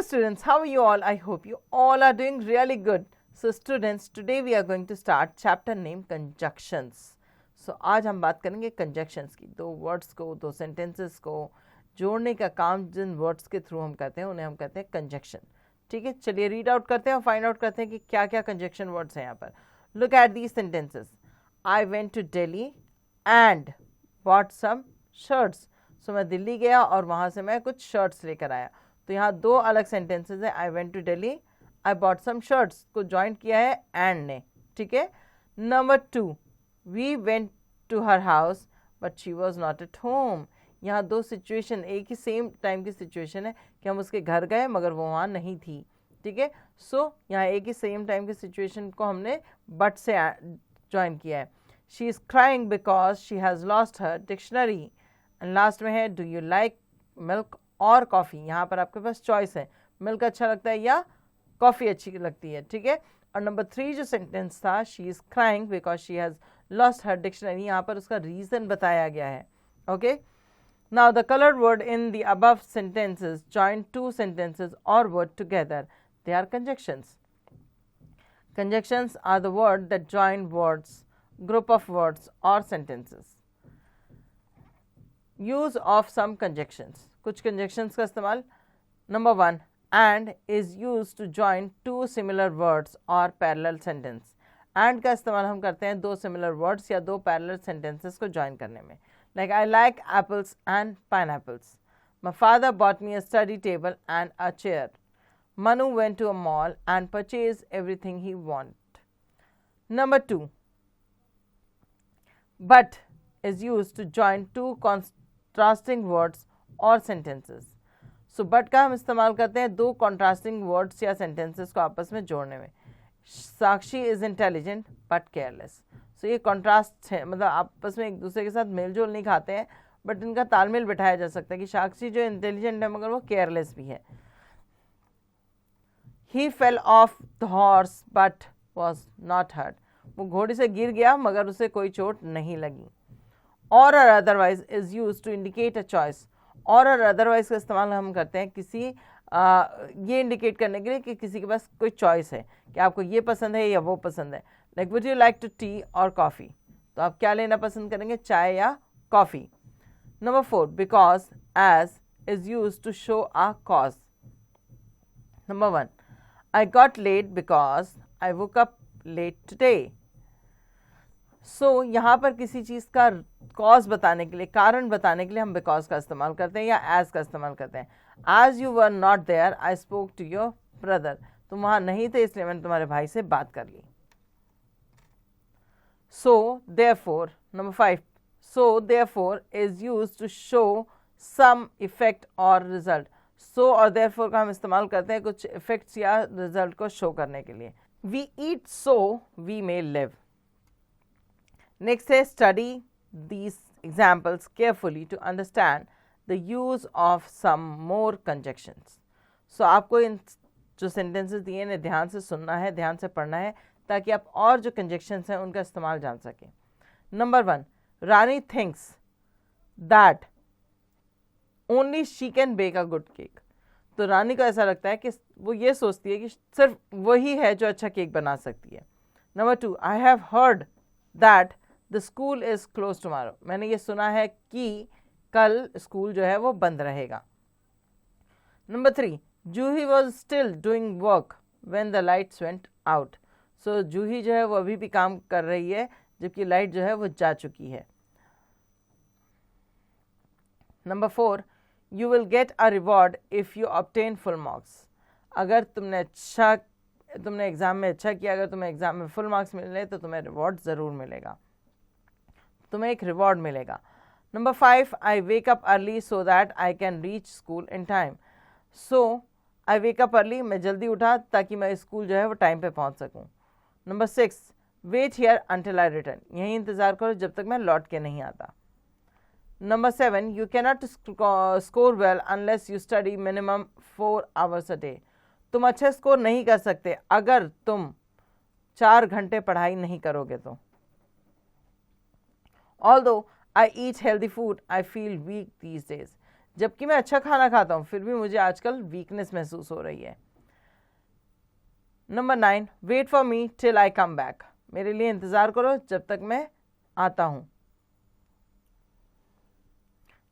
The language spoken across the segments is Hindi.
students, how are you all? I hope you all are doing really good. So students, today we are going to start chapter name conjunctions. So आज हम बात करेंगे conjunctions की. दो words को, दो sentences को जोड़ने का काम जिन words के थ्रू हम करते हैं उन्हें हम कहते हैं conjunction. ठीक है, चलिए रीड आउट करते हैं और फाइंड आउट करते हैं कि क्या क्या conjunction words हैं यहाँ पर. Look at these sentences. I went to Delhi and bought some shirts. So मैं दिल्ली गया और वहाँ से मैं कुछ shirts लेकर आया. तो यहाँ दो अलग सेंटेंसेज है. I went to Delhi, I bought some shirts को ज्वाइंट किया है एंड ने. ठीक है. Number 2, we went to her house but she was not at home. यहाँ दो सिचुएशन, एक ही सेम टाइम की सिचुएशन है कि हम उसके घर गए मगर वो वहाँ नहीं थी. ठीक है. सो यहाँ एक ही सेम टाइम की सिचुएशन को हमने बट से ज्वाइन किया है. She is crying because she has lost her dictionary. And last में है डू यू लाइक मिल्क और कॉफ़ी. यहाँ पर आपके पास चॉइस है, मिल्क अच्छा लगता है या कॉफ़ी अच्छी लगती है. ठीक है. और नंबर 3 जो सेंटेंस था, she is crying because she has lost her dictionary, यहाँ पर उसका रीज़न बताया गया है. Okay. Now the coloured word in the above sentences join two sentences और word together. They are conjunctions. Conjunctions are the word that join words, group of words or sentences. Use of some conjunctions. कुछ conjunctions का इस्तेमाल. Number 1, and is used to join two similar words or parallel sentence. And का इस्तेमाल हम करते हैं दो similar words या दो parallel sentences को join करने में. Like I like apples and pineapples. My father bought me a study table and a chair. Manu went to a mall and purchased everything he wanted. Number 2, but is used to join two contrasting words और sentences. So but का हम इस्तेमाल करते हैं दो contrasting words या sentences को आपस में जोड़ने में. साक्षी is intelligent but careless. So ये contrast है, मतलब आपस में एक दूसरे के साथ मेल जोल नहीं खाते हैं बट इनका तालमेल बिठाया जा सकता है कि साक्षी जो इंटेलिजेंट है मगर वो केयरलेस भी है. He fell off the horse but was not hurt. वो घोड़े से गिर गया मगर उसे कोई चोट नहीं लगी. Or otherwise is used to indicate a choice. Or otherwise का इस्तेमाल हम करते हैं किसी ये इंडिकेट करने के लिए कि किसी के पास कोई चॉइस है कि आपको ये पसंद है या वो पसंद है. Like would you like to tea or coffee? तो आप क्या लेना पसंद करेंगे, चाय या coffee. Number 4, because as is used to show a cause. Number 1, I got late because I woke up late today. So यहाँ पर किसी चीज़ का कॉज बताने के लिए, कारण बताने के लिए हम बिकॉज का इस्तेमाल करते हैं या एज का इस्तेमाल करते हैं. As you were not there, I spoke to your brother. तुम वहाँ नहीं थे इसलिए मैंने तुम्हारे भाई से बात कर ली. So therefore, number 5, so therefore is used to show some effect or result. So और therefore का हम इस्तेमाल करते हैं कुछ इफेक्ट्स या रिजल्ट को शो करने के लिए. We eat so we may live. Next है study these examples carefully to understand the use of some more conjunctions. So आपको इन जो sentences दिए इन्हें ध्यान से सुनना है, ध्यान से पढ़ना है ताकि आप और जो conjunctions हैं उनका इस्तेमाल जान सकें. Number 1, Rani thinks that only she can bake a good cake. तो रानी को ऐसा लगता है कि वो ये सोचती है कि सिर्फ वही है जो अच्छा केक बना सकती है. Number 2, I have heard that the school is closed tomorrow. मैंने ये सुना है कि कल स्कूल जो है वो बंद रहेगा. Number 3, Juhi was still doing work when the lights went out. So जूही जो है वो अभी भी काम कर रही है जबकि लाइट जो है वो जा चुकी है. Number 4, you will get a reward if you obtain full marks. अगर तुमने एग्ज़ाम में अच्छा किया, अगर तुम्हें एग्ज़ाम में फुल मार्क्स मिले तो तुम्हें रिवॉर्ड ज़रूर मिलेगा, तुम्हें एक रिवॉर्ड मिलेगा. Number 5, I wake up early so that I can reach school in time. So I wake up early, मैं जल्दी उठा ताकि मैं स्कूल जो है वो टाइम पे पहुंच सकूं. Number 6, wait here until I return. यहीं इंतज़ार करो जब तक मैं लौट के नहीं आता. Number 7, you cannot score well unless you study minimum 4 hours a day. तुम अच्छे स्कोर नहीं कर सकते अगर तुम 4 घंटे पढ़ाई नहीं करोगे तो. Although I eat healthy food, I feel weak these days. जबकि मैं अच्छा खाना खाता हूँ फिर भी मुझे आजकल वीकनेस महसूस हो रही है। Number 9, wait for me till I come back, मेरे लिए इंतज़ार करो जब तक मैं आता हूँ,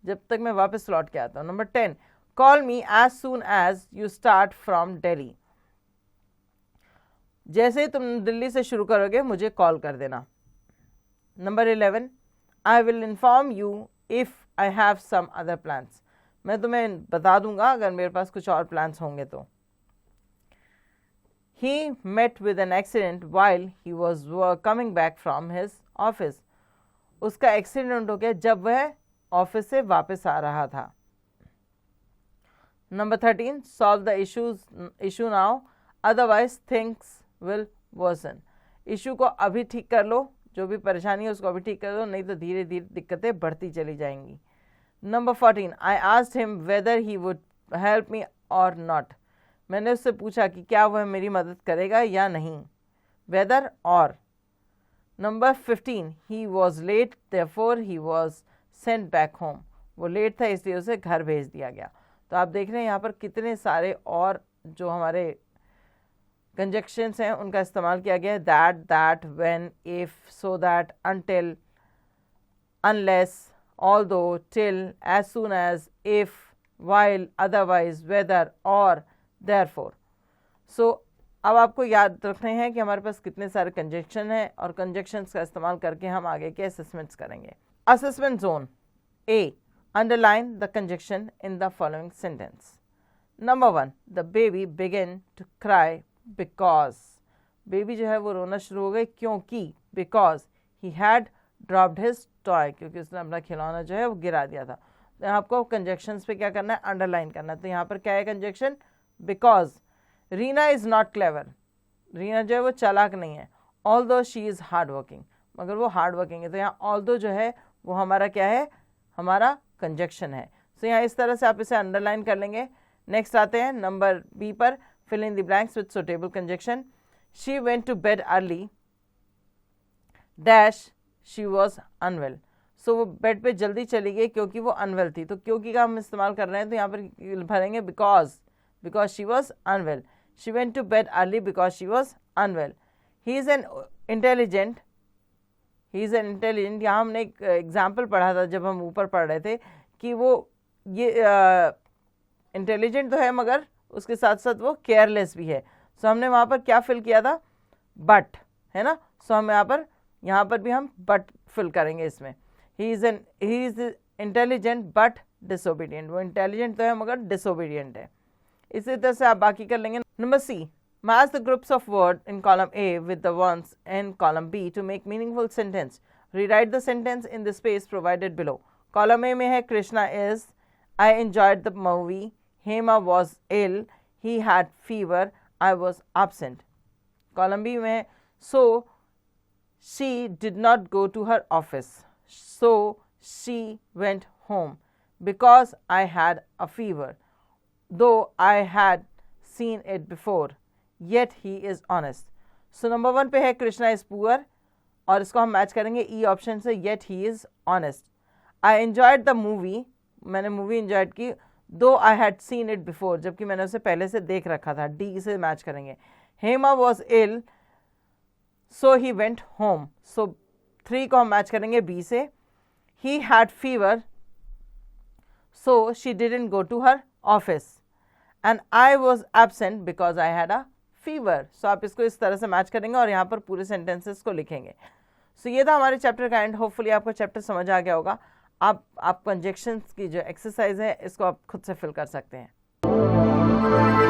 जब तक मैं वापस लौट के आता हूँ। Number 10, call me as soon as you start from Delhi, जैसे ही तुम दिल्ली से शुरू करोगे मुझे कॉल कर देना। Number 11, I will inform you if I have some other plans, मैं तुम्हें बता दूंगा अगर मेरे पास कुछ और प्लान्स होंगे तो। He met with an accident while he was coming back from his office, उसका एक्सीडेंट हो गया जब वह ऑफिस से वापस आ रहा था। Number 13, solve the issue now otherwise things will worsen, issue को अभी ठीक कर लो, जो भी परेशानी है उसको अभी ठीक कर लो, नहीं तो धीरे धीरे दिक्कतें बढ़ती चली जाएंगी। Number 14, I asked him weather he would help me और नॉट, मैंने उससे पूछा कि क्या वह मेरी मदद करेगा या नहीं, वेदर और। Number 15, he was late therefore he was sent back home, वो लेट था इसलिए उसे घर भेज दिया गया। तो आप देख रहे हैं यहाँ पर कितने सारे और जो हमारे कंजक्शंस हैं उनका इस्तेमाल किया गया है। That, when, if, so that, until, unless, although, till, as soon as, if, while, otherwise, whether और therefore। सो अब आपको याद रखने हैं कि हमारे पास कितने सारे कंजक्शन हैं और कंजक्शंस का इस्तेमाल करके हम आगे के असेसमेंट्स करेंगे। Assessment zone A, underline the conjunction in the following sentence. Number 1, the baby began to cry because, baby जो है वो रोना शुरू हो गई क्योंकि, because he had dropped his toy, क्योंकि उसने अपना खिलौना जो है वो गिरा दिया था। तो आपको कंजक्शंस पे क्या करना है, अंडरलाइन करना है। तो यहाँ पर क्या है conjunction, because. Reena is not clever, Reena जो है वो चालाक नहीं है। Although she is hard working, मगर वो हार्ड वर्किंग है। तो यहाँ ऑल्दो जो है वो हमारा क्या है, हमारा कंजक्शन है। सो यहाँ इस तरह से आप इसे अंडरलाइन कर लेंगे। नेक्स्ट आते हैं नंबर बी पर, fill in the blanks with suitable conjunction. She went to bed early dash she was unwell, so वो बेड पे जल्दी चली गई क्योंकि वो अनवेल थी। तो क्योंकि का हम इस्तेमाल कर रहे हैं तो यहाँ पर भरेंगे because, because she was unwell. She went to bed early because she was unwell. He is an intelligent, यहाँ हमने एक एग्जाम्पल पढ़ा था जब हम ऊपर पढ़ रहे थे कि वो ये इंटेलिजेंट तो है मगर उसके साथ साथ वो केयरलेस भी है। सो हमने वहाँ पर क्या फिल किया था, बट, है ना। सो हम यहाँ पर भी हम बट फिल करेंगे इसमें। He is intelligent but disobedient, वो इंटेलिजेंट तो है मगर डिसोबीडियंट है। इसी तरह से आप बाकी कर लेंगे। Number C, match the groups of word in column A with the ones in column B to make meaningful sentence. Rewrite the sentence in the space provided below. Column A में है Krishna is, I enjoyed the movie, Hema was ill, he had fever, I was absent. Column B में है so she did not go to her office, so she went home, because I had a fever, though I had seen it before, yet he is honest. So number 1 पे है कृष्णा is poor और इसको हम मैच करेंगे ई ऑप्शन से, yet he is honest. I enjoyed the movie, मैंने मूवी enjoyed की, though I had seen it before, जबकि मैंने उसे पहले से देख रखा था, डी से मैच करेंगे। Hema was ill, so he went home, so 3 को हम मैच करेंगे बी से। He had fever, so she didn't go to her office, and I was absent because I had a fever. So आप इसको इस तरह से मैच करेंगे और यहाँ पर पूरे सेंटेंसेस को लिखेंगे। सो ये था हमारे चैप्टर का एंड। होपफुली आपको चैप्टर समझ आ गया होगा। आप कंजक्शंस की जो एक्सरसाइज है इसको आप खुद से फिल कर सकते हैं।